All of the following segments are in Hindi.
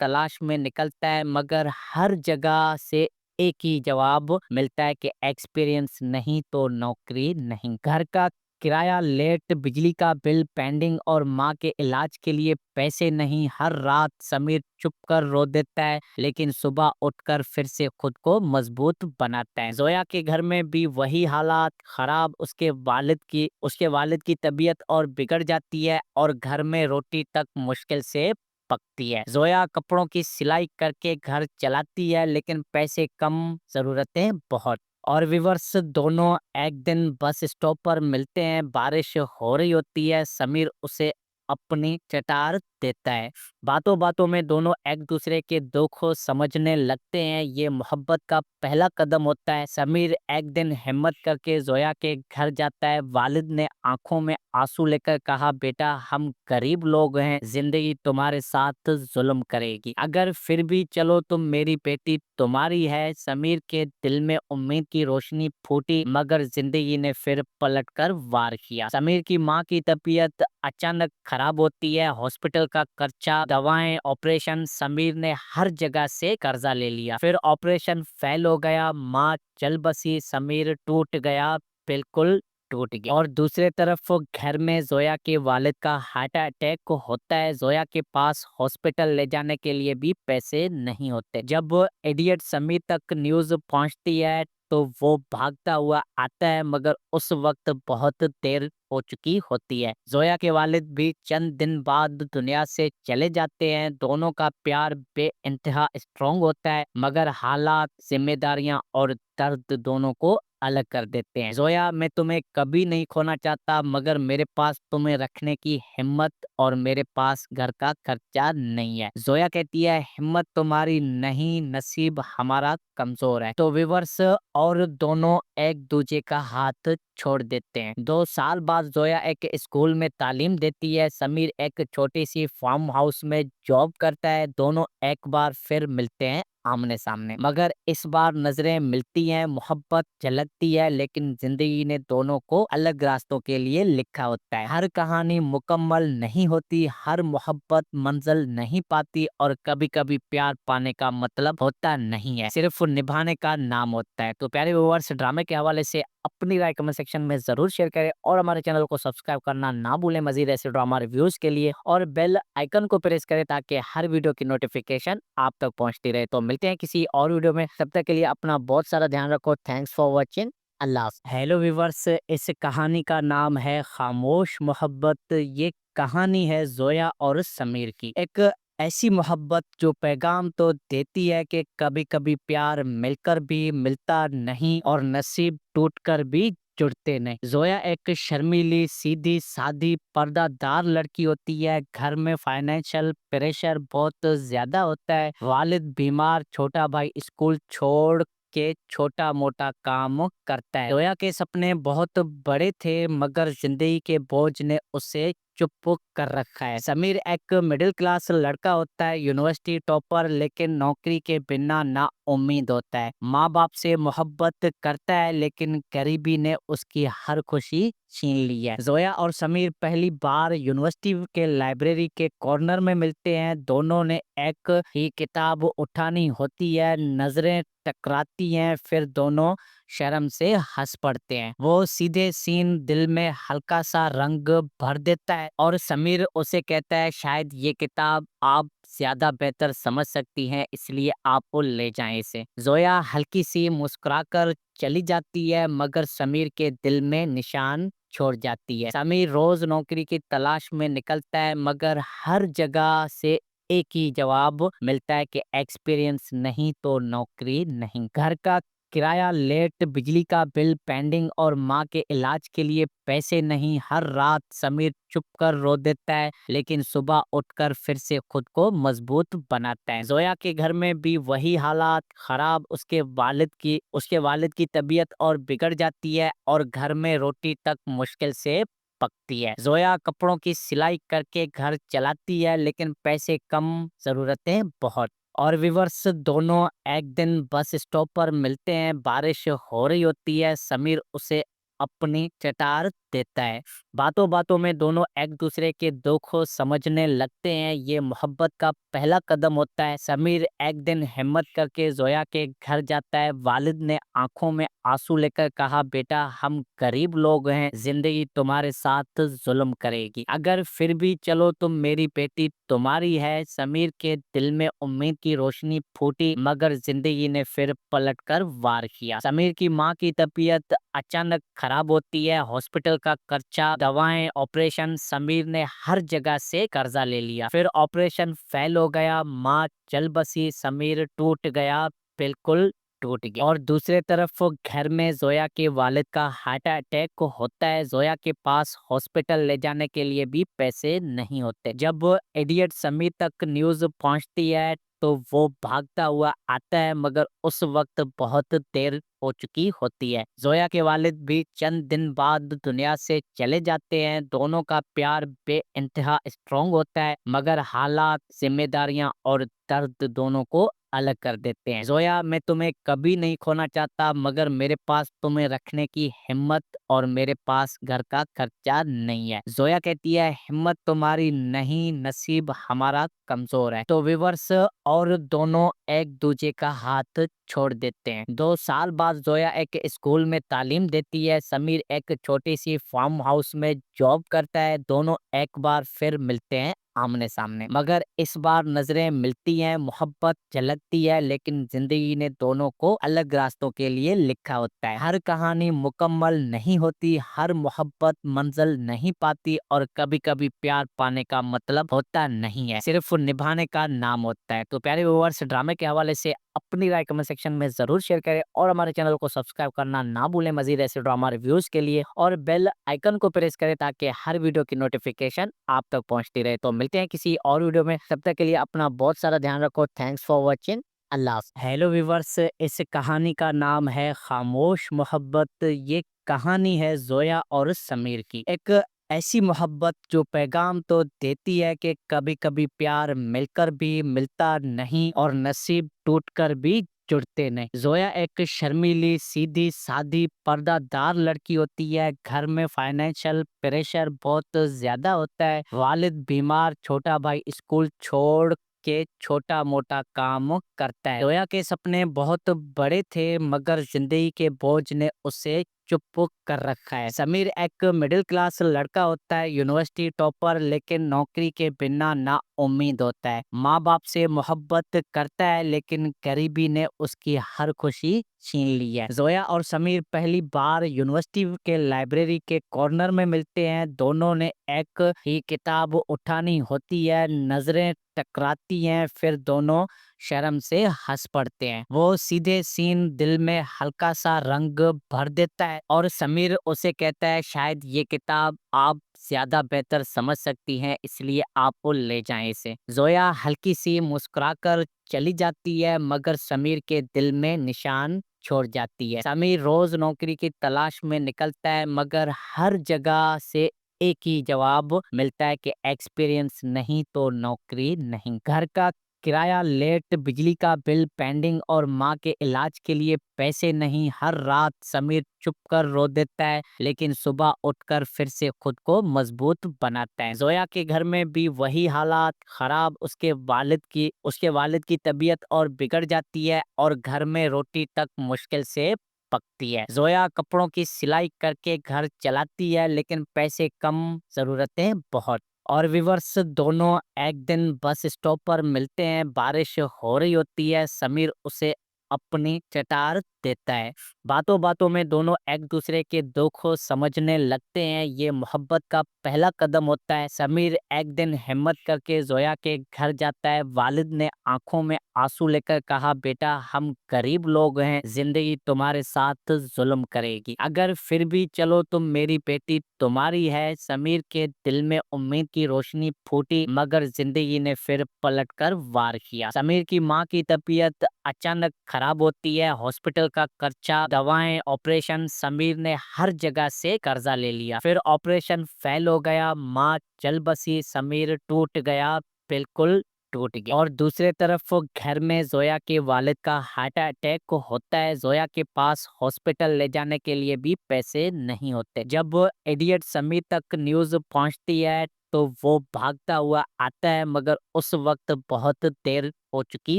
तलाश में निकलता है, मगर हर जगह से एक ही जवाब मिलता है कि एक्सपीरियंस नहीं तो नौकरी नहीं। घर का किराया लेट, बिजली का बिल पेंडिंग और माँ के इलाज के लिए पैसे नहीं। हर रात समीर चुप कर रो देता है, लेकिन सुबह उठकर फिर से खुद को मजबूत बनाता है। जोया के घर में भी वही हालात खराब, उसके वालिद की तबीयत और बिगड़ जाती है और घर में रोटी तक मुश्किल से पकती है। जोया कपड़ों की सिलाई करके घर चलाती है, लेकिन पैसे कम, जरूरतें बहुत। और विवर्स दोनों एक दिन बस स्टॉप पर मिलते हैं। बारिश हो रही होती है। समीर उसे अपनी चटार देता है। बातों बातों में दोनों एक दूसरे के दुख को समझने लगते हैं। ये मोहब्बत का पहला कदम होता है। समीर एक दिन हिम्मत करके जोया के घर जाता है। वालिद ने आंखों में आंसू लेकर कहा, बेटा हम गरीब लोग हैं, जिंदगी तुम्हारे साथ जुल्म करेगी, अगर फिर भी चलो तुम, मेरी बेटी तुम्हारी है। समीर के दिल में उम्मीद की रोशनी फूटी, मगर जिंदगी ने फिर पलटकर वार किया। समीर की माँ की तबीयत अचानक खराब होती है। हॉस्पिटल का खर्चा, दवाएं, ऑपरेशन, समीर ने हर जगह से कर्जा ले लिया। फिर ऑपरेशन फेल हो गया, माँ चल बसी, समीर टूट गया, बिल्कुल टूट गया। और दूसरे तरफ घर में जोया के वालिद का हार्ट अटैक होता है। जोया के पास हॉस्पिटल ले जाने के लिए भी पैसे नहीं होते। जब इडियट समीर तक न्यूज पहुंचती है तो वो भागता हुआ आता है, मगर उस वक्त बहुत देर हो चुकी होती है। जोया के वालिद भी चंद दिन बाद दुनिया से चले जाते हैं। दोनों का प्यार बेइंतहा स्ट्रॉन्ग होता है, मगर हालात, जिम्मेदारियां और दर्द दोनों को अलग कर देते हैं। जोया, मैं तुम्हें कभी नहीं खोना चाहता, मगर मेरे पास तुम्हें रखने की हिम्मत और मेरे पास घर का खर्चा नहीं है। जोया कहती है, हिम्मत तुम्हारी नहीं, नसीब हमारा कमजोर है। तो विवर्स और दोनों एक दूसरे का हाथ छोड़ देते हैं। 2 साल बाद जोया एक स्कूल में तालीम देती है। समीर एक छोटी सी फार्म हाउस में जॉब करता है। दोनों एक बार फिर मिलते हैं आमने सामने, मगर इस बार नजरें मिलती हैं, मोहब्बत झलकती है, लेकिन जिंदगी ने दोनों को अलग रास्तों के लिए लिखा होता है। हर कहानी मुकम्मल नहीं होती, हर मोहब्बत मंजिल नहीं पाती, और कभी कभी प्यार पाने का मतलब होता नहीं है, सिर्फ निभाने का नाम होता है। तो प्यारे व्यूअर्स, ड्रामे के हवाले से अपनी राय कमेंट सेक्शन में जरूर शेयर करें और हमारे चैनल को सब्सक्राइब करना ना भूलें मजीद ऐसे ड्रामा रिव्यूज के लिए, और बेल आइकन को प्रेस करें ताकि हर वीडियो की नोटिफिकेशन आप तक पहुंचती रहे। तो मिलते हैं किसी और वीडियो में, तब तक के लिए अपना बहुत सारा ध्यान रखो। Thanks for watching. अल्लाह हाफ़िज़। हेलो व्यूवर्स, इस कहानी का नाम है खामोश मोहब्बत। ये कहानी है जोया और समीर की। एक ऐसी मोहब्बत जो पैगाम तो देती है कि कभी कभी प्यार मिलकर भी मिलता नहीं और नसीब टूटकर भी जुड़ते नहीं। जोया एक शर्मीली, सीधी सादी, पर्दादार लड़की होती है। घर में फाइनेंशियल प्रेशर बहुत ज्यादा होता है। वालिद बीमार, छोटा भाई स्कूल छोड़ के छोटा मोटा काम करता है। जोया के सपने बहुत बड़े थे, मगर जिंदगी के बोझ ने उसे चुप कर रखा है। समीर एक मिडिल क्लास लड़का होता है, यूनिवर्सिटी टॉपर, लेकिन नौकरी के बिना ना उम्मीद होता है। माँ बाप से मोहब्बत करता है, लेकिन गरीबी ने उसकी हर खुशी छीन ली है। जोया और समीर पहली बार यूनिवर्सिटी के लाइब्रेरी के कॉर्नर में मिलते हैं। दोनों ने एक ही किताब उठानी होती है, नजरें टकराती हैं, फिर दोनों शर्म से हंस पड़ते हैं। वो सीधे सीन दिल में हल्का सा रंग भर देता है, और समीर उसे कहता है, शायद ये किताब आप ज्यादा बेहतर समझ सकती हैं, इसलिए आप ले जाएं इसे। जोया हल्की सी मुस्कुराकर चली जाती है, मगर समीर के दिल में निशान छोड़ जाती है। समीर रोज नौकरी की तलाश में निकलता है, मगर हर जगह से एक ही जवाब मिलता है कि एक्सपीरियंस नहीं तो नौकरी नहीं। घर का किराया लेट, बिजली का बिल पेंडिंग और माँ के इलाज के लिए पैसे नहीं। हर रात समीर चुप कर रो देता है, लेकिन सुबह उठकर फिर से खुद को मजबूत बनाता है। जोया के घर में भी वही हालात खराब, उसके वालिद की तबीयत और बिगड़ जाती है और घर में रोटी तक मुश्किल से पकती है। जोया कपड़ों की सिलाई करके घर चलाती है, लेकिन पैसे कम, जरूरतें बहुत। और विवर्स दोनों एक दिन बस स्टॉप पर मिलते हैं। बारिश हो रही होती है। समीर उसे अपनी चटार देता है। बातों बातों में दोनों एक दूसरे के दुख को समझने लगते हैं, ये मोहब्बत का पहला कदम होता है। समीर एक दिन हिम्मत करके जोया के घर जाता है। वालिद ने आंखों में आंसू लेकर कहा, बेटा हम गरीब लोग हैं, जिंदगी तुम्हारे साथ जुल्म करेगी, अगर फिर भी चलो तुम, मेरी बेटी तुम्हारी है। समीर के दिल में उम्मीद की रोशनी फूटी, मगर जिंदगी ने फिर पलटकर वार किया। समीर की माँ की तबीयत अचानक खराब होती है। हॉस्पिटल का खर्चा, दवाएं, ऑपरेशन, समीर ने हर जगह से कर्जा ले लिया। फिर ऑपरेशन फेल हो गया, माँ चल बसी, समीर टूट गया, बिल्कुल टूट गया। और दूसरे तरफ घर में जोया के वालिद का हार्ट अटैक होता है। जोया के पास हॉस्पिटल ले जाने के लिए भी पैसे नहीं होते। जब इडियट समीर तक न्यूज पहुंचती है तो वो भागता हुआ आता है, मगर उस वक्त बहुत देर हो चुकी होती है। जोया के वालिद भी चंद दिन बाद दुनिया से चले जाते हैं। दोनों का प्यार बेइंतहा स्ट्रॉन्ग होता है, मगर हालात, जिम्मेदारियां और दर्द दोनों को अलग कर देते हैं। जोया, मैं तुम्हें कभी नहीं खोना चाहता, मगर मेरे पास तुम्हें रखने की हिम्मत और मेरे पास घर का खर्चा नहीं है। जोया कहती है, हिम्मत तुम्हारी नहीं, नसीब हमारा कमजोर है। तो व्यूअर्स, और दोनों एक दूसरे का हाथ छोड़ देते हैं। 2 साल बाद जोया एक स्कूल में तालीम देती है। समीर एक छोटी सी फार्म हाउस में जॉब करता है। दोनों एक बार फिर मिलते हैं आमने सामने, मगर इस बार नजरें मिलती हैं, मोहब्बत झलकती है, लेकिन जिंदगी ने दोनों को अलग रास्तों के लिए लिखा होता है। हर कहानी मुकम्मल नहीं होती, हर मोहब्बत मंजिल नहीं पाती, और कभी कभी प्यार पाने का मतलब होता नहीं है, सिर्फ निभाने का नाम होता है। तो प्यारे व्यूअर्स, ड्रामे के हवाले से अपनी राय कमेंट सेक्शन में जरूर शेयर करें, और हमारे चैनल को सब्सक्राइब करना ना भूलें मजीद ऐसे ड्रामा रिव्यूज के लिए, और बेल आइकन को प्रेस करें ताकि हर वीडियो की नोटिफिकेशन आप तक पहुंचती रहे। तो मिलते हैं किसी और वीडियो में, तब तक के लिए अपना बहुत सारा ध्यान रखो। Thanks for watching. अल्लाह हाफ़िज़। हेलो व्यूअर्स, इस कहानी का नाम है खामोश मोहब्बत। ये कहानी है जोया और समीर की, एक ऐसी मोहब्बत जो पैगाम तो देती है कि कभी कभी प्यार मिलकर भी मिलता नहीं, और नसीब टूटकर भी जुड़ते नहीं। जोया एक शर्मीली, सीधी सादी, पर्दादार लड़की होती है। घर में फाइनेंशियल प्रेशर बहुत ज्यादा होता है। वालिद बीमार, छोटा भाई स्कूल छोड़ के छोटा मोटा काम करता है। जोया के सपने बहुत बड़े थे, मगर जिंदगी के बोझ ने उसे चुप कर रखा है। समीर एक मिडिल क्लास लड़का होता है, यूनिवर्सिटी टॉपर, लेकिन नौकरी के बिना ना उम्मीद होता है। माँ बाप से मोहब्बत करता है, लेकिन गरीबी ने उसकी हर खुशी छीन ली है। जोया और समीर पहली बार यूनिवर्सिटी के लाइब्रेरी के कॉर्नर में मिलते हैं। दोनों ने एक ही किताब उठानी होती है, नजरें टकराती हैं, फिर दोनों शर्म से हंस पड़ते हैं। वो सीधे सीन दिल में हल्का सा रंग भर देता है, और समीर उसे कहता है, शायद ये किताब आप ज्यादा बेहतर समझ सकती हैं, इसलिए आप वो ले जाएं इसे। जोया हल्की सी मुस्कुराकर चली जाती है, मगर समीर के दिल में निशान छोड़ जाती है। समीर रोज नौकरी की तलाश में निकलता है, मगर हर जगह से एक ही जवाब मिलता है कि एक्सपीरियंस नहीं तो नौकरी नहीं। घर का किराया लेट, बिजली का बिल पेंडिंग, और माँ के इलाज के लिए पैसे नहीं। हर रात समीर चुप कर रो देता है, लेकिन सुबह उठकर फिर से खुद को मजबूत बनाता है। जोया के घर में भी वही हालात खराब, उसके वालिद की तबीयत और बिगड़ जाती है, और घर में रोटी तक मुश्किल से पकती है। जोया कपड़ों की सिलाई करके घर चलाती है, लेकिन पैसे कम, जरूरतें बहुत। और विवर्स, दोनों एक दिन बस स्टॉप पर मिलते हैं। बारिश हो रही होती है। समीर उसे अपनी चटार देता है। बातों बातों में दोनों एक दूसरे के दुख को समझने लगते हैं, ये मोहब्बत का पहला कदम होता है। समीर एक दिन हिम्मत करके जोया के घर जाता है। वालिद ने आंखों में आंसू लेकर कहा, बेटा हम गरीब लोग हैं, जिंदगी तुम्हारे साथ जुल्म करेगी, अगर फिर भी चलो तुम, मेरी बेटी तुम्हारी है। समीर के दिल में उम्मीद की रोशनी फूटी, मगर जिंदगी ने फिर पलटकर वार किया। समीर की माँ की तबीयत अचानक खराब होती है। हॉस्पिटल का खर्चा, दवाएं, ऑपरेशन, समीर ने हर जगह से कर्जा ले लिया। फिर ऑपरेशन फेल हो गया, माँ चल बसी, समीर टूट गया, बिल्कुल टूट गया। और दूसरे तरफ घर में जोया के वालिद का हार्ट अटैक होता है। जोया के पास हॉस्पिटल ले जाने के लिए भी पैसे नहीं होते। जब इडियट समीर तक न्यूज़ पहुंचती है तो वो भागता हुआ आता है, मगर उस वक्त बहुत देर हो चुकी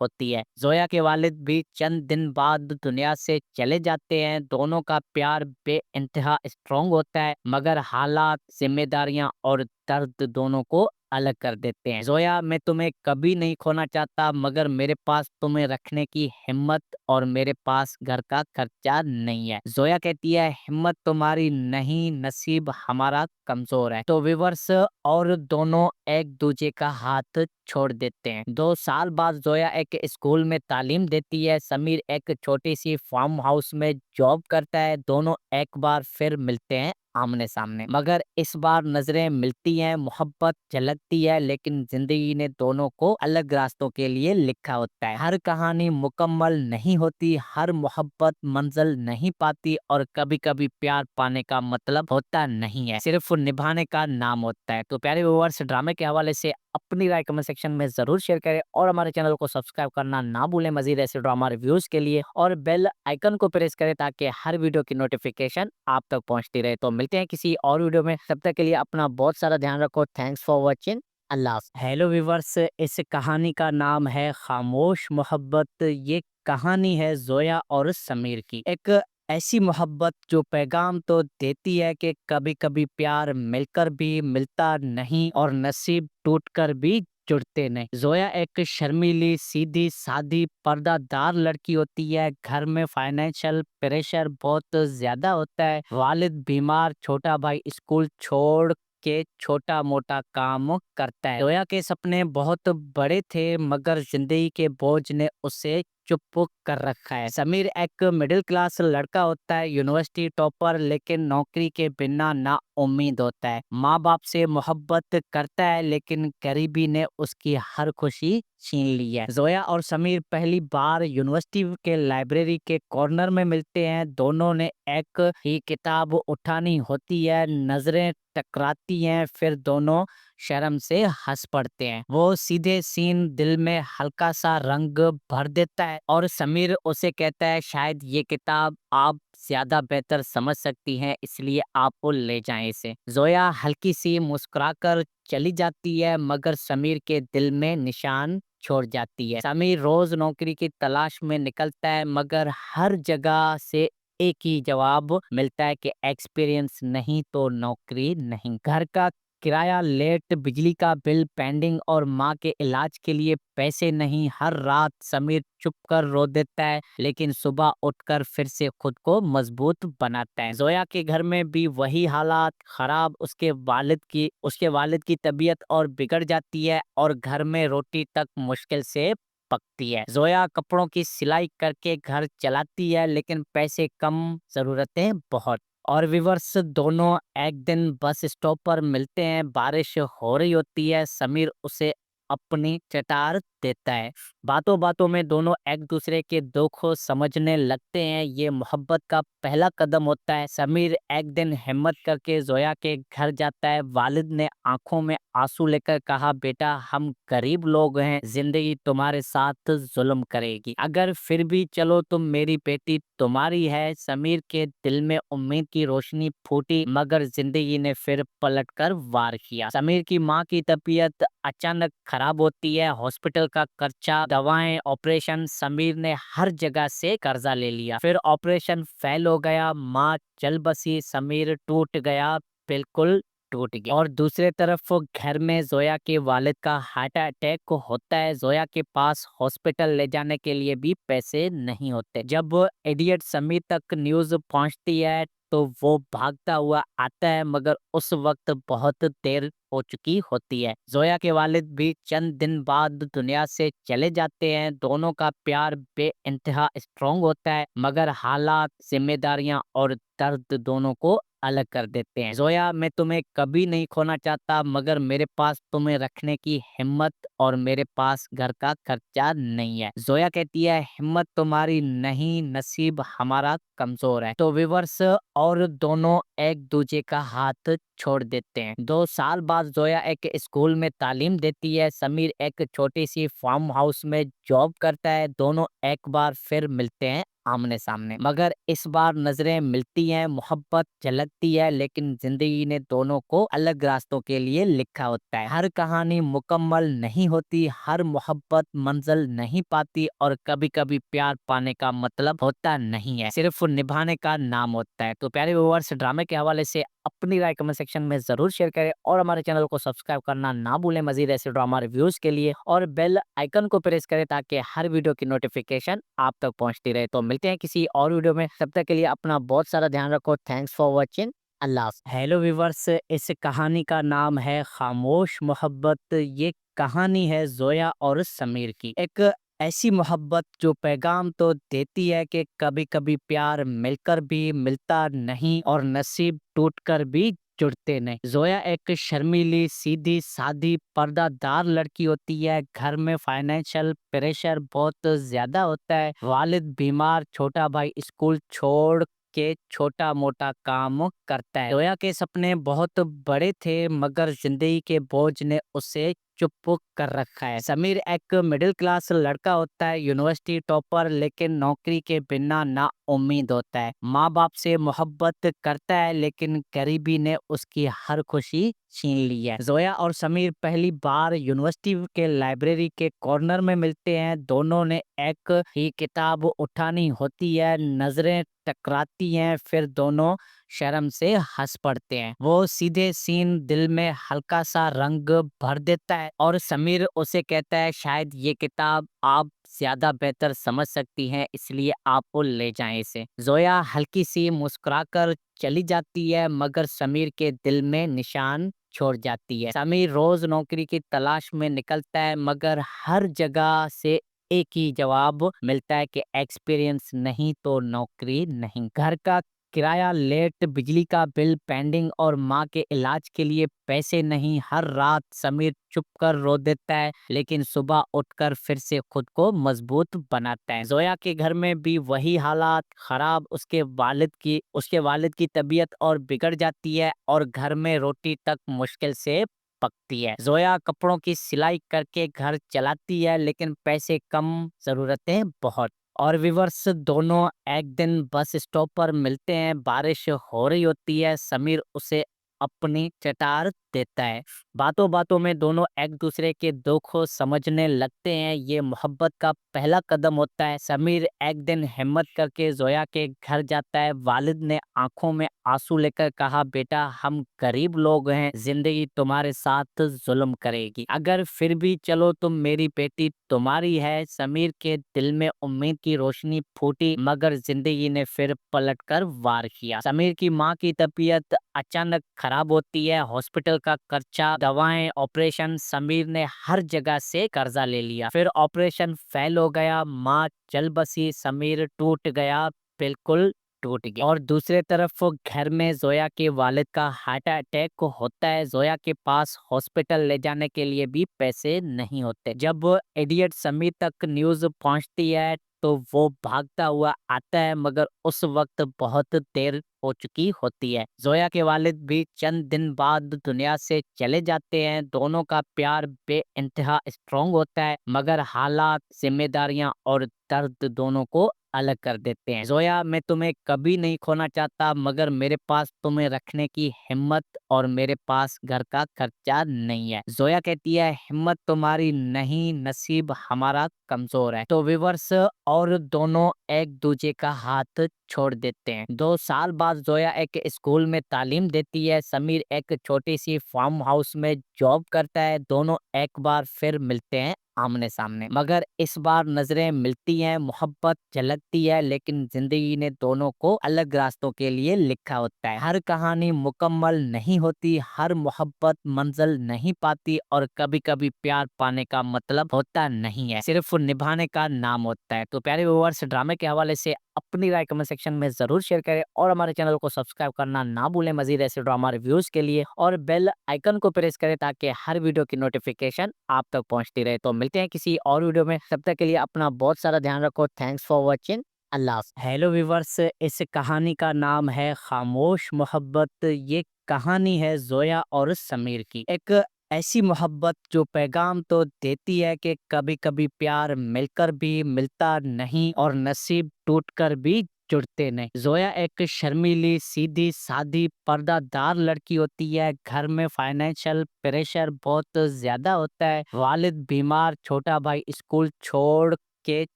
होती है। जोया के वालिद भी चंद दिन बाद दुनिया से चले जाते हैं। दोनों का प्यार बेइंतहा स्ट्रॉन्ग होता है, मगर हालात, जिम्मेदारियां और दर्द दोनों को अलग कर देते हैं। जोया, मैं तुम्हें कभी नहीं खोना चाहता, मगर मेरे पास तुम्हें रखने की हिम्मत और मेरे पास घर का खर्चा नहीं है। जोया कहती है, हिम्मत तुम्हारी नहीं, नसीब हमारा कमजोर है। तो व्यूअर्स, और दोनों एक दूसरे का हाथ छोड़ देते हैं। 2 साल बाद जोया एक स्कूल में तालीम देती है। समीर एक छोटी सी फार्म हाउस में जॉब करता है। दोनों एक बार फिर मिलते हैं आमने सामने, मगर इस बार नजरें मिलती हैं, मोहब्बत झलकती है, लेकिन जिंदगी ने दोनों को अलग रास्तों के लिए लिखा होता है। हर कहानी मुकम्मल नहीं होती, हर मोहब्बत मंजिल नहीं पाती, और कभी कभी प्यार पाने का मतलब होता नहीं है, सिर्फ निभाने का नाम होता है। तो प्यारे व्यूअर्स, ड्रामे के हवाले से अपनी राय कमेंट सेक्शन में जरूर शेयर करें, और हमारे चैनल को सब्सक्राइब करना ना भूलें मजीद ऐसे ड्रामा रिव्यूज के लिए, और बेल आइकन को प्रेस करें ताकि हर वीडियो की नोटिफिकेशन आप तक पहुंचती रहे। तो मिलते हैं किसी और वीडियो में, तब तक के लिए अपना बहुत सारा ध्यान रखो। Thanks for watching. अल्लाह हाफ़िज़। हेलो व्यूवर्स, इस कहानी का नाम है खामोश मोहब्बत। ये कहानी है जोया और समीर की। एक ऐसी मोहब्बत जो पैगाम तो देती है कि कभी कभी प्यार मिलकर भी मिलता नहीं, और नसीब टूटकर भी जुड़ते नहीं। जोया एक शर्मीली, सीधी सादी, पर्दादार लड़की होती है। घर में फाइनेंशियल प्रेशर बहुत ज्यादा होता है। वालिद बीमार, छोटा भाई स्कूल छोड़ के छोटा मोटा काम करता है। जोया के सपने बहुत बड़े थे, मगर जिंदगी के बोझ ने उसे चुप कर रखा है। समीर एक मिडिल क्लास लड़का होता है, यूनिवर्सिटी टॉपर, लेकिन नौकरी के बिना ना उम्मीद होता है। माँ बाप से मोहब्बत करता है, लेकिन गरीबी ने उसकी हर खुशी छीन ली है। जोया और समीर पहली बार यूनिवर्सिटी के लाइब्रेरी के कॉर्नर में मिलते हैं। दोनों ने एक ही किताब उठानी होती है, नजरें टकराती हैं, फिर दोनों शर्म से हंस पड़ते हैं। वो सीधे सीन दिल में हल्का सा रंग भर देता है, और समीर उसे कहता है, शायद ये किताब आप ज्यादा बेहतर समझ सकती हैं, इसलिए आप ले जाएं इसे। जोया हल्की सी मुस्कुराकर चली जाती है, मगर समीर के दिल में निशान छोड़ जाती है। समीर रोज नौकरी की तलाश में निकलता है, मगर हर जगह से एक ही जवाब मिलता है कि एक्सपीरियंस नहीं तो नौकरी नहीं। घर का किराया लेट, बिजली का बिल पेंडिंग, और माँ के इलाज के लिए पैसे नहीं। हर रात समीर चुप कर रो देता है, लेकिन सुबह उठकर फिर से खुद को मजबूत बनाता है। जोया के घर में भी वही हालात खराब, उसके वालिद की तबीयत और बिगड़ जाती है, और घर में रोटी तक मुश्किल से पकती है। जोया कपड़ों की सिलाई करके घर चलाती है, लेकिन पैसे कम, जरूरतें बहुत। और विवर्स, दोनों एक दिन बस स्टॉप पर मिलते हैं। बारिश हो रही होती है। समीर उसे अपनी चटार देता है। बातों बातों में दोनों एक दूसरे के दुख समझने लगते हैं। ये मोहब्बत का पहला कदम होता है। समीर एक दिन हिम्मत करके जोया के घर जाता है। वालिद ने आंखों में आंसू लेकर कहा, बेटा, हम गरीब लोग हैं, जिंदगी तुम्हारे साथ जुल्म करेगी, अगर फिर भी चलो तुम, मेरी बेटी तुम्हारी है। समीर के दिल में उम्मीद की रोशनी फूटी, मगर जिंदगी ने फिर पलटकर वार किया। समीर की माँ की तबीयत अचानक खराब होती है। हॉस्पिटल का खर्चा, दवाएं, ऑपरेशन, समीर ने हर जगह से कर्जा ले लिया। फिर ऑपरेशन फेल हो गया, माँ चल बसी, समीर टूट गया, बिल्कुल टूट गया। और दूसरे तरफ घर में जोया के वालिद का हार्ट अटैक होता है। जोया के पास हॉस्पिटल ले जाने के लिए भी पैसे नहीं होते। जब इडियट समीर तक न्यूज़ पहुंचती है तो वो भागता हुआ आता है, मगर उस वक्त बहुत देर हो चुकी होती है। जोया के वालिद भी चंद दिन बाद दुनिया से चले जाते हैं। दोनों का प्यार बेइंतहा स्ट्रॉन्ग होता है, मगर हालात, जिम्मेदारियां और दर्द दोनों को अलग कर देते हैं। जोया, मैं तुम्हें कभी नहीं खोना चाहता, मगर मेरे पास तुम्हें रखने की हिम्मत और मेरे पास घर का खर्चा नहीं है। जोया कहती है, हिम्मत तुम्हारी नहीं, नसीब हमारा कमजोर है। तो व्यूअर्स, और दोनों एक दूजे का हाथ छोड़ देते हैं। 2 साल बाद जोया एक स्कूल में तालीम देती है, समीर एक छोटी सी फार्म हाउस में जॉब करता है। दोनों एक बार फिर मिलते हैं आमने सामने, मगर इस बार नजरें मिलती हैं, मोहब्बत झलकती है, लेकिन जिंदगी ने दोनों को अलग रास्तों के लिए लिखा होता है। हर कहानी मुकम्मल नहीं होती, हर मोहब्बत मंजिल नहीं पाती, और कभी कभी प्यार पाने का मतलब होता नहीं है, सिर्फ निभाने का नाम होता है। तो प्यारे व्यूअर्स, ड्रामे के हवाले से अपनी राय कमेंट सेक्शन में जरूर शेयर करें, और हमारे चैनल को सब्सक्राइब करना ना भूलें मजीद ऐसे ड्रामा रिव्यूज के लिए, और बेल आइकन को प्रेस करें ताकि हर वीडियो की नोटिफिकेशन आप तक पहुंचती रहे। तो मिलते हैं किसी और वीडियो में, तब तक के लिए अपना बहुत सारा ध्यान रखो। Thanks for watching. अल्लाह हाफ़िज़। हेलो व्यूवर्स, इस कहानी का नाम है खामोश मोहब्बत। ये कहानी है जोया और समीर की, एक ऐसी मोहब्बत जो पैगाम तो देती है कि कभी कभी प्यार मिलकर भी मिलता नहीं, और नसीब टूटकर भी जुड़ते नहीं। जोया एक शर्मीली, सीधी सादी, पर्दादार लड़की होती है। घर में फाइनेंशियल प्रेशर बहुत ज्यादा होता है। वालिद बीमार, छोटा भाई स्कूल छोड़ के छोटा मोटा काम करता है। जोया के सपने बहुत बड़े थे, मगर जिंदगी के बोझ ने उसे चुप कर रखा है। समीर एक मिडिल क्लास लड़का होता है, यूनिवर्सिटी टॉपर, लेकिन नौकरी के बिना ना उम्मीद होता है। माँ बाप से मोहब्बत करता है, लेकिन गरीबी ने उसकी हर खुशी छीन ली है। जोया और समीर पहली बार यूनिवर्सिटी के लाइब्रेरी के कॉर्नर में मिलते हैं। दोनों ने एक ही किताब उठानी होती है, नजरें टकराती हैं, फिर दोनों शर्म से हंस पड़ते हैं। वो सीधे सीन दिल में हल्का सा रंग भर देता है, और समीर उसे कहता है, शायद ये किताब आप ज्यादा बेहतर समझ सकती हैं, इसलिए आप ले जाएं इसे। जोया हल्की सी मुस्कुराकर चली जाती है, मगर समीर के दिल में निशान छोड़ जाती है। समीर रोज नौकरी की तलाश में निकलता है, मगर हर जगह से एक ही जवाब मिलता है कि एक्सपीरियंस नहीं तो नौकरी नहीं। घर का किराया लेट, बिजली का बिल पेंडिंग, और माँ के इलाज के लिए पैसे नहीं। हर रात समीर चुप कर रो देता है, लेकिन सुबह उठकर फिर से खुद को मजबूत बनाता है। जोया के घर में भी वही हालात खराब, उसके वालिद की तबीयत और बिगड़ जाती है, और घर में रोटी तक मुश्किल से पकती है। जोया कपड़ों की सिलाई करके घर चलाती है, लेकिन पैसे कम, जरूरतें बहुत। और विवर्स, दोनों एक दिन बस स्टॉप पर मिलते हैं। बारिश हो रही होती है, समीर उसे अपनी चटार देता है। बातों बातों में दोनों एक दूसरे के दुख को समझने लगते हैं। ये मोहब्बत का पहला कदम होता है। समीर एक दिन हिम्मत करके जोया के घर जाता है। वालिद ने आंखों में आंसू लेकर कहा, बेटा हम गरीब लोग हैं, जिंदगी तुम्हारे साथ जुल्म करेगी, अगर फिर भी चलो तुम, मेरी बेटी तुम्हारी है। समीर के दिल में उम्मीद की रोशनी फूटी, मगर जिंदगी ने फिर पलटकर वार किया। समीर की माँ की तबीयत अचानक खराब होती है। हॉस्पिटल का खर्चा, दवाएं, ऑपरेशन, समीर ने हर जगह से कर्जा ले लिया। फिर ऑपरेशन फेल हो गया, माँ चल बसी, समीर टूट गया, बिल्कुल टूट गया। और दूसरे तरफ घर में जोया के वालिद का हार्ट अटैक होता है। जोया के पास हॉस्पिटल ले जाने के लिए भी पैसे नहीं होते। जब इडियट समीर तक न्यूज पहुंचती है, तो वो भागता हुआ आता है, मगर उस वक्त बहुत देर हो चुकी होती है। जोया के वालिद भी चंद दिन बाद दुनिया से चले जाते हैं। दोनों का प्यार बेइंतहा स्ट्रॉन्ग होता है, मगर हालात, जिम्मेदारियां और दर्द दोनों को अलग कर देते हैं। जोया, मैं तुम्हें कभी नहीं खोना चाहता, मगर मेरे पास तुम्हें रखने की हिम्मत और मेरे पास घर का खर्चा नहीं है। जोया कहती है, हिम्मत तुम्हारी नहीं, नसीब हमारा कमजोर है। तो विवर्स, और दोनों एक दूजे का हाथ छोड़ देते हैं। 2 साल बाद जोया एक स्कूल में तालीम देती है, समीर एक छोटी सी फार्म हाउस में जॉब करता है। दोनों एक बार फिर मिलते हैं आमने सामने, मगर इस बार नजरें मिलती हैं, मोहब्बत झलकती है, लेकिन जिंदगी ने दोनों को अलग रास्तों के लिए लिखा होता है। हर कहानी मुकम्मल नहीं होती, हर मोहब्बत मंजिल नहीं पाती, और कभी कभी प्यार पाने का मतलब होता नहीं है, सिर्फ निभाने का नाम होता है। तो प्यारे व्यूअर्स, ड्रामे के हवाले से अपनी राय कमेंट सेक्शन में जरूर शेयर करें, और हमारे चैनल को सब्सक्राइब करना ना भूलें मजीद ऐसे ड्रामा रिव्यूज के लिए, और बेल आइकन को प्रेस करें ताकि हर वीडियो की नोटिफिकेशन आप तक पहुंचती रहे। तो मिलते हैं किसी और वीडियो में, तब तक के लिए अपना बहुत सारा ध्यान रखो। Thanks for watching. Allah hello viewers, इस कहानी का नाम है खामोश मोहब्बत। ये कहानी है जोया और समीर की। एक ऐसी मोहब्बत जो पैगाम तो देती है कि कभी कभी प्यार मिलकर भी मिलता नहीं और नसीब टूटकर भी जुड़ते नहीं। जोया एक शर्मीली, सीधी सादी, पर्दादार लड़की होती है। घर में फाइनेंशियल प्रेशर बहुत ज्यादा होता है। वालिद बीमार, छोटा भाई स्कूल छोड़ के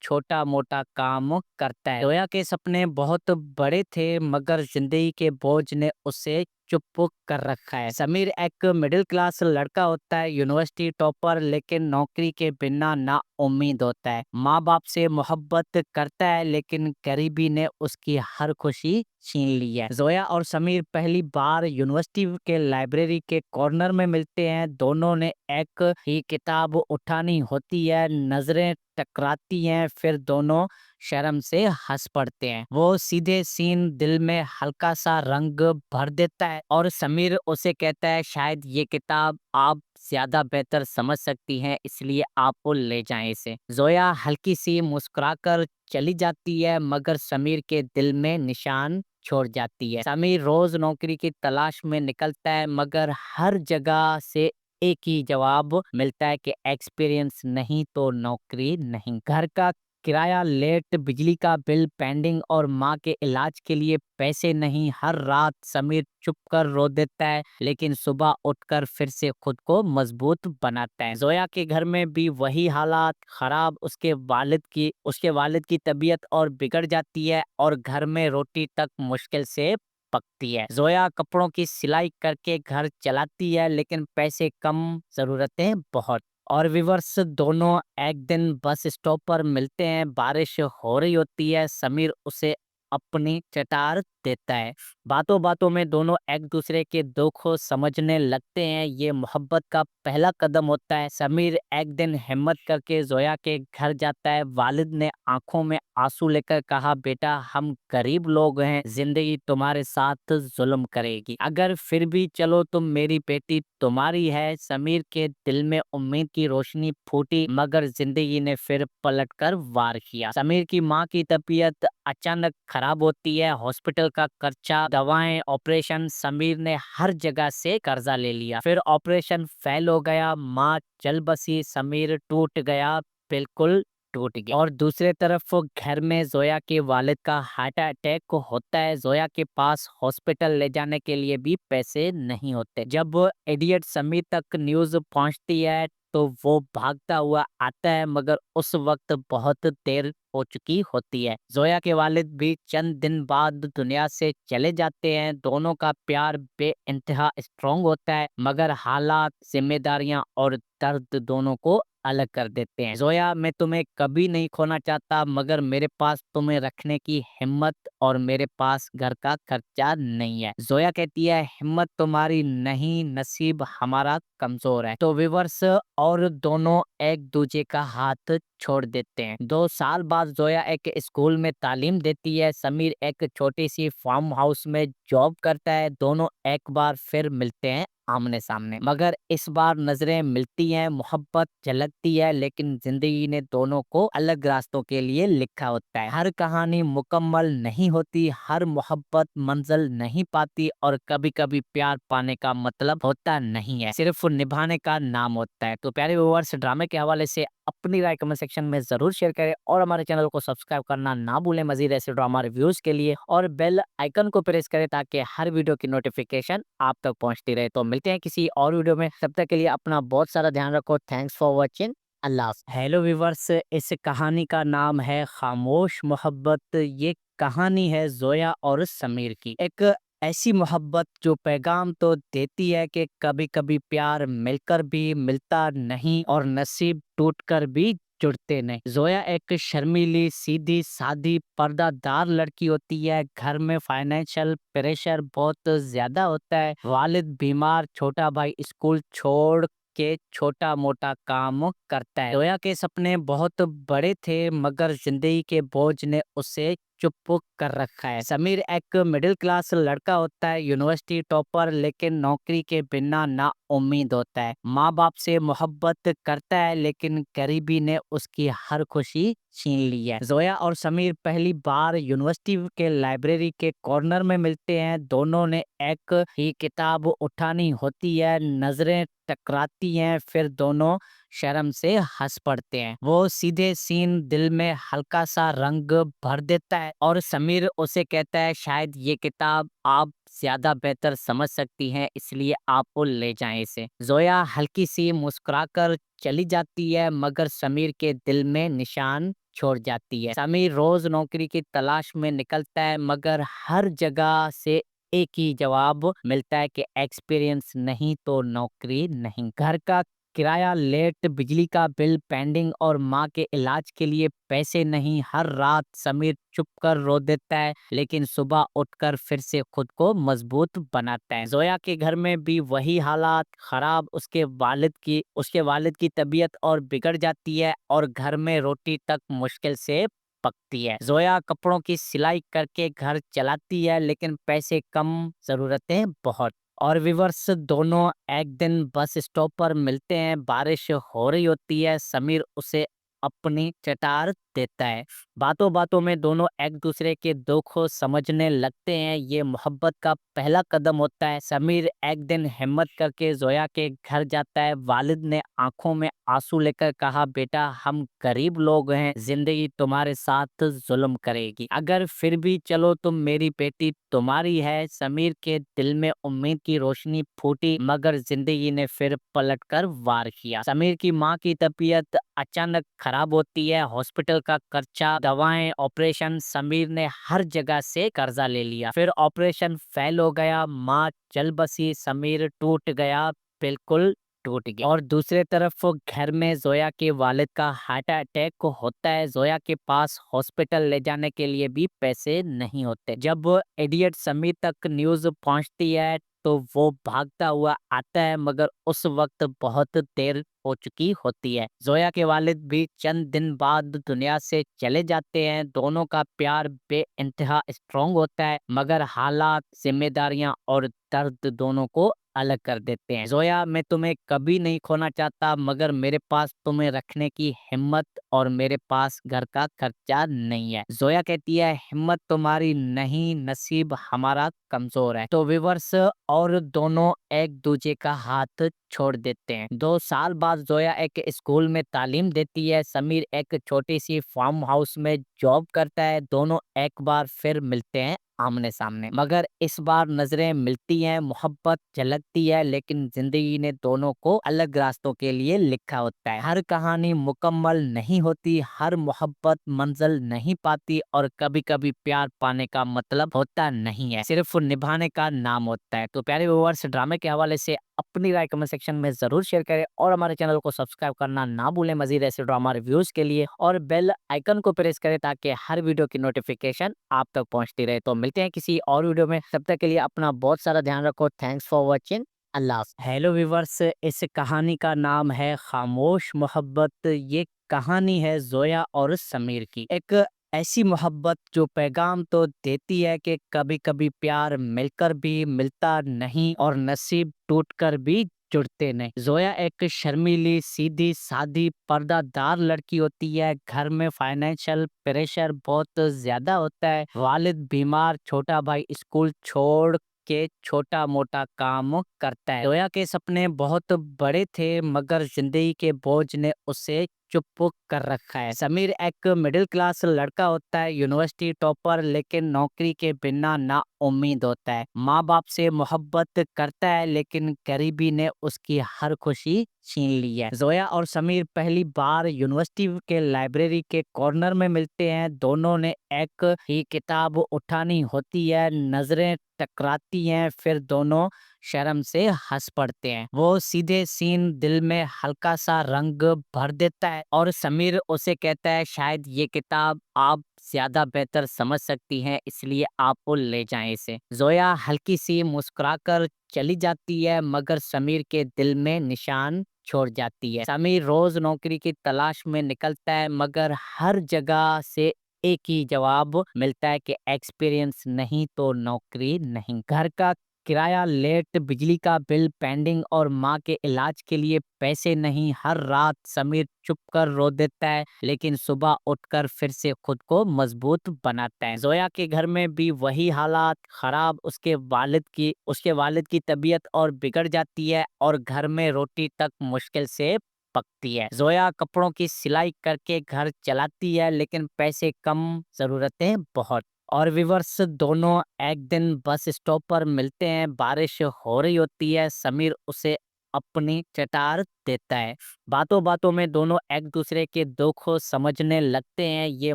छोटा मोटा काम करता है। जोया के सपने बहुत बड़े थे मगर जिंदगी के बोझ ने उसे चुप कर रखा है। समीर एक मिडिल क्लास लड़का होता है, यूनिवर्सिटी टॉपर, लेकिन नौकरी के बिना ना उम्मीद होता है। माँ बाप से मोहब्बत करता है लेकिन गरीबी ने उसकी हर खुशी छीन ली है। जोया और समीर पहली बार यूनिवर्सिटी के लाइब्रेरी के कॉर्नर में मिलते हैं। दोनों ने एक ही किताब उठानी होती है, नजरें टकराती हैं, फिर दोनों शर्म से हंस पड़ते हैं। वो सीधे सीन दिल में हल्का सा रंग भर देता है और समीर उसे कहता है, शायद ये किताब आप ज्यादा बेहतर समझ सकती हैं, इसलिए आप ले जाएं इसे। जोया हल्की सी मुस्कुराकर चली जाती है मगर समीर के दिल में निशान छोड़ जाती है। समीर रोज नौकरी की तलाश में निकलता है मगर हर जगह से एक ही जवाब मिलता है कि एक्सपीरियंस नहीं तो नौकरी नहीं। घर का किराया लेट, बिजली का बिल पेंडिंग और माँ के इलाज के लिए पैसे नहीं। हर रात समीर चुप कर रो देता है लेकिन सुबह उठकर फिर से खुद को मजबूत बनाता है। जोया के घर में भी वही हालात खराब। उसके वालिद की तबीयत और बिगड़ जाती है और घर में रोटी तक मुश्किल से पकती है। जोया कपड़ों की सिलाई करके घर चलाती है लेकिन पैसे कम, जरूरतें बहुत। और विवर्स दोनों एक दिन बस स्टॉप पर मिलते हैं। बारिश हो रही होती है। समीर उसे अपनी चटार देता है। बातों बातों में दोनों एक दूसरे के दुख को समझने लगते हैं। ये मोहब्बत का पहला कदम होता है। समीर एक दिन हिम्मत करके जोया के घर जाता है। वालिद ने आंखों में आंसू लेकर कहा, बेटा हम गरीब लोग हैं, जिंदगी तुम्हारे साथ जुल्म करेगी, अगर फिर भी चलो तुम, मेरी बेटी तुम्हारी है। समीर के दिल में उम्मीद की रोशनी फूटी मगर जिंदगी ने फिर पलटकर वार किया। समीर की माँ की तबीयत अचानक खराब होती है। हॉस्पिटल का खर्चा, दवाएं, ऑपरेशन, समीर ने हर जगह से कर्जा ले लिया। फिर ऑपरेशन फेल हो गया, माँ चल बसी, समीर टूट गया, बिल्कुल टूट गया। और दूसरे तरफ घर में जोया के वालिद का हार्ट अटैक होता है। जोया के पास हॉस्पिटल ले जाने के लिए भी पैसे नहीं होते। जब इडियट समीर तक न्यूज पहुंचती है तो वो भागता हुआ आता है मगर उस वक्त बहुत देर हो चुकी होती है। जोया के वालिद भी चंद दिन बाद दुनिया से चले जाते हैं। दोनों का प्यार बेइंतहा स्ट्रॉन्ग होता है मगर हालात, जिम्मेदारियां और दर्द दोनों को अलग कर देते हैं। जोया, मैं तुम्हें कभी नहीं खोना चाहता मगर मेरे पास तुम्हें रखने की हिम्मत और मेरे पास घर का खर्चा नहीं है। जोया कहती है, हिम्मत तुम्हारी नहीं, नसीब हमारा कमजोर है। तो विवर्स और दोनों एक दूसरे का हाथ छोड़ देते हैं। 2 साल बाद जोया एक स्कूल में तालीम देती है। समीर एक छोटी सी फार्म हाउस में जॉब करता है। दोनों एक बार फिर मिलते हैं आमने सामने मगर इस बार नजरें मिलती हैं, मोहब्बत झलकती है लेकिन जिंदगी ने दोनों को अलग रास्तों के लिए लिखा होता है। हर कहानी मुकम्मल नहीं होती, हर मोहब्बत मंजिल नहीं पाती और कभी कभी प्यार पाने का मतलब होता नहीं है, सिर्फ निभाने का नाम होता है। तो प्यारे व्यूअर्स, ड्रामे के हवाले से अपनी राय कमेंट सेक्शन में जरूर शेयर करें और हमारे चैनल को सब्सक्राइब करना ना भूलें मजीद ऐसे ड्रामा रिव्यूज के लिए, और बेल आइकन को प्रेस करें ताकि हर वीडियो की नोटिफिकेशन आप तक पहुंचती रहे। तो मिलते हैं किसी और वीडियो में, तब तक के लिए अपना बहुत सारा ध्यान रखो। Thanks for watching. Allah hello viewers, इस कहानी का नाम है खामोश मोहब्बत। ये कहानी है जोया और समीर की। एक ऐसी मोहब्बत जो पैगाम तो देती है कि कभी कभी प्यार मिलकर भी मिलता नहीं और नसीब टूटकर भी जुड़ते नहीं। जोया एक शर्मीली, सीधी सादी, पर्दादार लड़की होती है। घर में फाइनेंशियल प्रेशर बहुत ज्यादा होता है। वालिद बीमार, छोटा भाई स्कूल छोड़ के छोटा मोटा काम करता है। जोया के सपने बहुत बड़े थे मगर जिंदगी के बोझ ने उसे चुप कर रखा है। समीर एक मिडिल क्लास लड़का होता है, यूनिवर्सिटी टॉपर, लेकिन नौकरी के बिना ना उम्मीद होता है। माँ बाप से मोहब्बत करता है, लेकिन गरीबी ने उसकी हर खुशी छीन ली है। जोया और समीर पहली बार यूनिवर्सिटी के लाइब्रेरी के कॉर्नर में मिलते हैं। दोनों ने एक ही किताब उठानी होती है, नजरें टकराती हैं, फिर दोनों शर्म से हंस पड़ते हैं। वो सीधे सीन दिल में हल्का सा रंग भर देता है और समीर उसे कहता है, शायद ये किताब आप ज्यादा बेहतर समझ सकती हैं, इसलिए आप वो ले जाएं इसे। जोया हल्की सी मुस्कुराकर चली जाती है, मगर समीर के दिल में निशान छोड़ जाती है। समीर रोज नौकरी की तलाश में निकलता है, मगर हर जगह से एक ही जवाब मिलता है कि एक्सपीरियंस नहीं तो नौकरी नहीं। घर का किराया लेट, बिजली का बिल पेंडिंग और माँ के इलाज के लिए पैसे नहीं। हर रात समीर चुप कर रो देता है, लेकिन सुबह उठकर फिर से खुद को मजबूत बनाता है। जोया के घर में भी वही हालात खराब, उसके वालिद की तबीयत और बिगड़ जाती है और घर में रोटी तक मुश्किल से पकती है। जोया कपड़ों की सिलाई करके घर चलाती है, लेकिन पैसे कम, जरूरतें बहुत। और विवर्स दोनों एक दिन बस स्टॉप पर मिलते हैं। बारिश हो रही होती है। समीर उसे अपनी चटार देता है। बातों बातों में दोनों एक दूसरे के दुख को समझने लगते हैं। ये मोहब्बत का पहला कदम होता है। समीर एक दिन हिम्मत करके जोया के घर जाता है। वालिद ने आंखों में आंसू लेकर कहा, बेटा हम गरीब लोग हैं, जिंदगी तुम्हारे साथ जुल्म करेगी, अगर फिर भी चलो तुम, मेरी बेटी तुम्हारी है। समीर के दिल में उम्मीद की रोशनी फूटी, मगर जिंदगी ने फिर पलटकर वार किया। समीर की माँ की तबीयत अचानक खराब होती है। हॉस्पिटल का खर्चा, दवाएं, ऑपरेशन, समीर ने हर जगह से कर्जा ले लिया। फिर ऑपरेशन फेल हो गया, माँ चल बसी, समीर टूट गया, बिल्कुल टूट गया। और दूसरे तरफ घर में जोया के वालिद का हार्ट अटैक होता है। जोया के पास हॉस्पिटल ले जाने के लिए भी पैसे नहीं होते। जब इडियट समीर तक न्यूज पहुंचती है तो वो भागता हुआ आता है, मगर उस वक्त बहुत देर हो चुकी होती है। जोया के वालिद भी चंद दिन बाद दुनिया से चले जाते हैं। दोनों का प्यार बेइंतहा स्ट्रॉन्ग होता है, मगर हालात, जिम्मेदारियां और दर्द दोनों को अलग कर देते हैं। जोया, मैं तुम्हें कभी नहीं खोना चाहता, मगर मेरे पास तुम्हें रखने की हिम्मत और मेरे पास घर का खर्चा नहीं है। जोया कहती है, हिम्मत तुम्हारी नहीं, नसीब हमारा कमजोर है। तो विवर्स और दोनों एक दूसरे का हाथ छोड़ देते हैं। 2 साल बाद जोया एक स्कूल में तालीम देती है। समीर एक छोटी सी फार्म हाउस में जॉब करता है। दोनों एक बार फिर मिलते हैं आमने सामने, मगर इस बार नजरें मिलती हैं, मोहब्बत झलकती है, लेकिन जिंदगी ने दोनों को अलग रास्तों के लिए लिखा होता है। हर कहानी मुकम्मल नहीं होती, हर मोहब्बत मंजिल नहीं पाती, और कभी कभी प्यार पाने का मतलब होता नहीं है, सिर्फ निभाने का नाम होता है। तो प्यारे व्यूअर्स, ड्रामे के हवाले से अपनी राय कमेंट सेक्शन में जरूर शेयर करें और हमारे चैनल को सब्सक्राइब करना ना भूलें मजीद ऐसे ड्रामा रिव्यूज के लिए, और बेल आइकन को प्रेस करें ताकि हर वीडियो की नोटिफिकेशन आप तक पहुंचती रहे। तो मिलते हैं किसी और वीडियो में, तब तक के लिए अपना बहुत सारा ध्यान रखो। Thanks for watching. अल्लाह हाफ़िज़। हेलो व्यूवर्स, इस कहानी का नाम है खामोश मोहब्बत। ये कहानी है जोया और समीर की, एक ऐसी मोहब्बत जो पैगाम तो देती है कि कभी कभी प्यार मिलकर भी मिलता नहीं और नसीब टूटकर भी जुड़ते नहीं। जोया एक शर्मीली, सीधी सादी, पर्दादार लड़की होती है। घर में फाइनेंशियल प्रेशर बहुत ज्यादा होता है। वालिद बीमार, छोटा भाई स्कूल छोड़ के छोटा मोटा काम करता है। जोया के सपने बहुत बड़े थे, मगर जिंदगी के बोझ ने उसे चुप कर रखा है। समीर एक मिडिल क्लास लड़का होता है, यूनिवर्सिटी टॉपर, लेकिन नौकरी के बिना ना उम्मीद होता है। माँ बाप से मोहब्बत करता है, लेकिन गरीबी ने उसकी हर खुशी छीन ली है। जोया और समीर पहली बार यूनिवर्सिटी के लाइब्रेरी के कॉर्नर में मिलते हैं। दोनों ने एक ही किताब उठानी होती है, नजरें टकराती हैं, फिर दोनों शर्म से हंस पड़ते हैं। वो सीधे सीन दिल में हल्का सा रंग भर देता है और समीर उसे कहता है, शायद ये किताब आप ज्यादा बेहतर समझ सकती हैं, इसलिए आप वो ले जाएं इसे। जोया हल्की सी मुस्कुराकर चली जाती है, मगर समीर के दिल में निशान छोड़ जाती है। समीर रोज नौकरी की तलाश में निकलता है, मगर हर जगह से एक ही जवाब मिलता है कि एक्सपीरियंस नहीं तो नौकरी नहीं। घर का किराया लेट, बिजली का बिल पेंडिंग और माँ के इलाज के लिए पैसे नहीं। हर रात समीर चुप कर रो देता है, लेकिन सुबह उठकर फिर से खुद को मजबूत बनाता है। जोया के घर में भी वही हालात खराब। उसके वालिद की तबीयत और बिगड़ जाती है और घर में रोटी तक मुश्किल से पकती है। जोया कपड़ों की सिलाई करके घर चलाती है, लेकिन पैसे कम, जरूरतें बहुत। और विवर्स दोनों एक दिन बस स्टॉप पर मिलते हैं। बारिश हो रही होती है। समीर उसे अपनी चटार देता है। बातों बातों में दोनों एक दूसरे के दुख को समझने लगते हैं। ये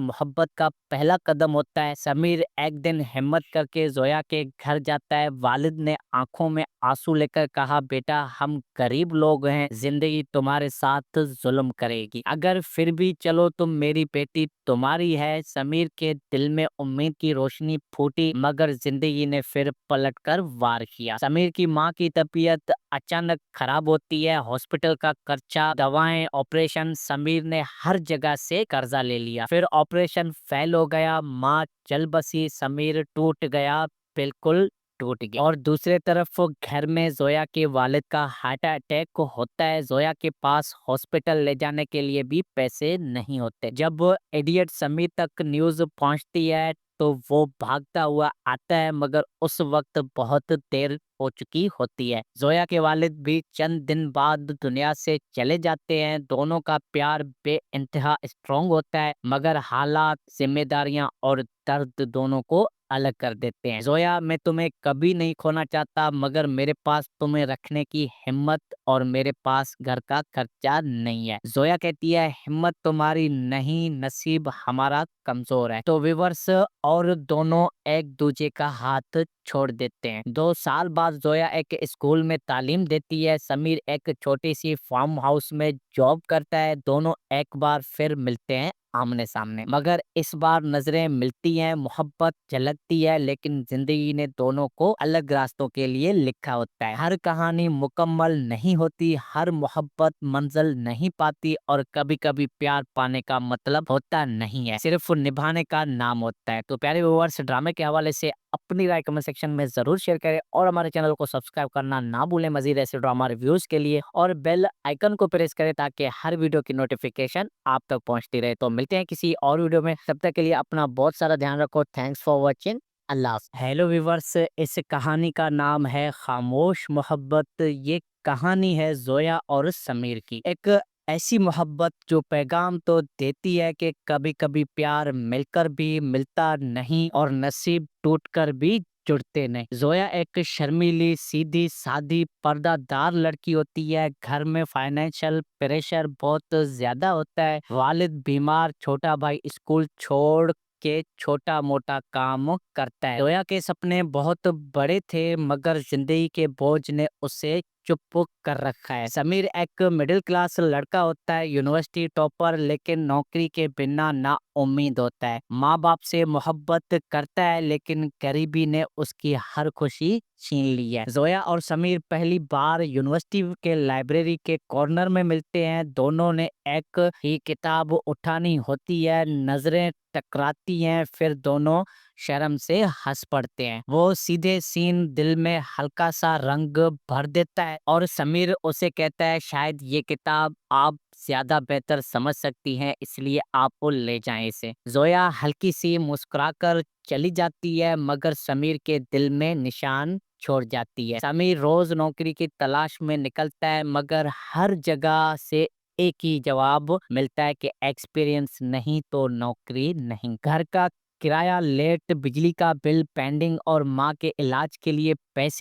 मोहब्बत का पहला कदम होता है। समीर एक दिन हिम्मत करके जोया के घर जाता है। वालिद ने आंखों में आंसू लेकर कहा, बेटा हम गरीब लोग हैं, जिंदगी तुम्हारे साथ जुल्म करेगी, अगर फिर भी चलो तुम, मेरी बेटी तुम्हारी है। समीर के दिल में उम्मीद की रोशनी फूटी, मगर जिंदगी ने फिर पलटकर वार किया। समीर की माँ की तबीयत अचानक खराब होती है। हॉस्पिटल का खर्चा, दवाएं, ऑपरेशन, समीर ने हर जगह से कर्जा ले लिया। फिर ऑपरेशन फेल हो गया, माँ चल बसी, समीर टूट गया, बिल्कुल टूट गया। और दूसरे तरफ घर में जोया के वालिद का हार्ट अटैक होता है। जोया के पास हॉस्पिटल ले जाने के लिए भी पैसे नहीं होते। जब इडियट समीर तक न्यूज पहुंचती है तो वो भागता हुआ आता है, मगर उस वक्त बहुत देर हो चुकी होती है। जोया के वालिद भी चंद दिन बाद दुनिया से चले जाते हैं। दोनों का प्यार बेइंतहा स्ट्रॉन्ग होता है, मगर हालात, जिम्मेदारियां और दर्द दोनों को अलग कर देते हैं। जोया, मैं तुम्हें कभी नहीं खोना चाहता, मगर मेरे पास तुम्हें रखने की हिम्मत और मेरे पास घर का खर्चा नहीं है। जोया कहती है, हिम्मत तुम्हारी नहीं, नसीब हमारा कमजोर है। तो विवर्स और दोनों एक दूसरे का हाथ छोड़ देते हैं। 2 साल बाद जोया एक स्कूल में तालीम देती है। समीर एक छोटी सी फार्म हाउस में जॉब करता है। दोनों एक बार फिर मिलते हैं आमने सामने, मगर इस बार नजरें मिलती हैं, मोहब्बत झलकती है, लेकिन जिंदगी ने दोनों को अलग रास्तों के लिए लिखा होता है। हर कहानी मुकम्मल नहीं होती, हर मोहब्बत मंजिल नहीं पाती, और कभी कभी प्यार पाने का मतलब होता नहीं है, सिर्फ निभाने का नाम होता है। तो प्यारे व्यूअर्स, ड्रामे के हवाले से अपनी राय कमेंट सेक्शन में जरूर शेयर करें और हमारे चैनल को सब्सक्राइब करना ना भूलें मजीद ऐसे ड्रामा रिव्यूज के लिए, और बेल आइकन को प्रेस करें ताकि हर वीडियो की नोटिफिकेशन आप तक पहुंचती रहे। तो मिलते हैं किसी और वीडियो में, तब तक के लिए अपना बहुत सारा ध्यान रखो। Thanks for watching. अल्लाह हाफ़िज़। हेलो व्यूवर्स, इस कहानी का नाम है खामोश मोहब्बत। ये कहानी है जोया और समीर की, एक ऐसी मोहब्बत जो पैगाम तो देती है कि कभी कभी प्यार मिलकर भी मिलता नहीं और नसीब टूटकर भी जुड़ते नहीं। जोया एक शर्मीली, सीधी सादी, पर्दादार लड़की होती है। घर में फाइनेंशियल प्रेशर बहुत ज्यादा होता है। वालिद बीमार, छोटा भाई स्कूल छोड़ के छोटा मोटा काम करता है। जोया के सपने बहुत बड़े थे, मगर जिंदगी के बोझ ने उसे चुप कर रखा है। समीर एक मिडिल क्लास लड़का होता है, यूनिवर्सिटी टॉपर, लेकिन नौकरी के बिना ना उम्मीद होता है। माँ बाप से मोहब्बत करता है, लेकिन गरीबी ने उसकी हर खुशी छीन ली है। जोया और समीर पहली बार यूनिवर्सिटी के लाइब्रेरी के कॉर्नर में मिलते हैं। दोनों ने एक ही किताब उठानी होती है, नजरें टकराती हैं, फिर दोनों शर्म से हंस पड़ते हैं। वो सीधे सीन दिल में हल्का सा रंग भर देता है, और समीर उसे कहता है, शायद ये किताब आप ज्यादा बेहतर समझ सकती हैं, इसलिए आप ले जाएं इसे। जोया हल्की सी मुस्कुराकर चली जाती है, मगर समीर के दिल में निशान छोड़ जाती है। समीर रोज नौकरी की तलाश में निकलता है, मगर हर जगह से एक ही जवाब मिलता है कि एक्सपीरियंस नहीं तो नौकरी नहीं। घर का किराया लेट, बिजली का बिल पेंडिंग और माँ के इलाज के लिए पैसे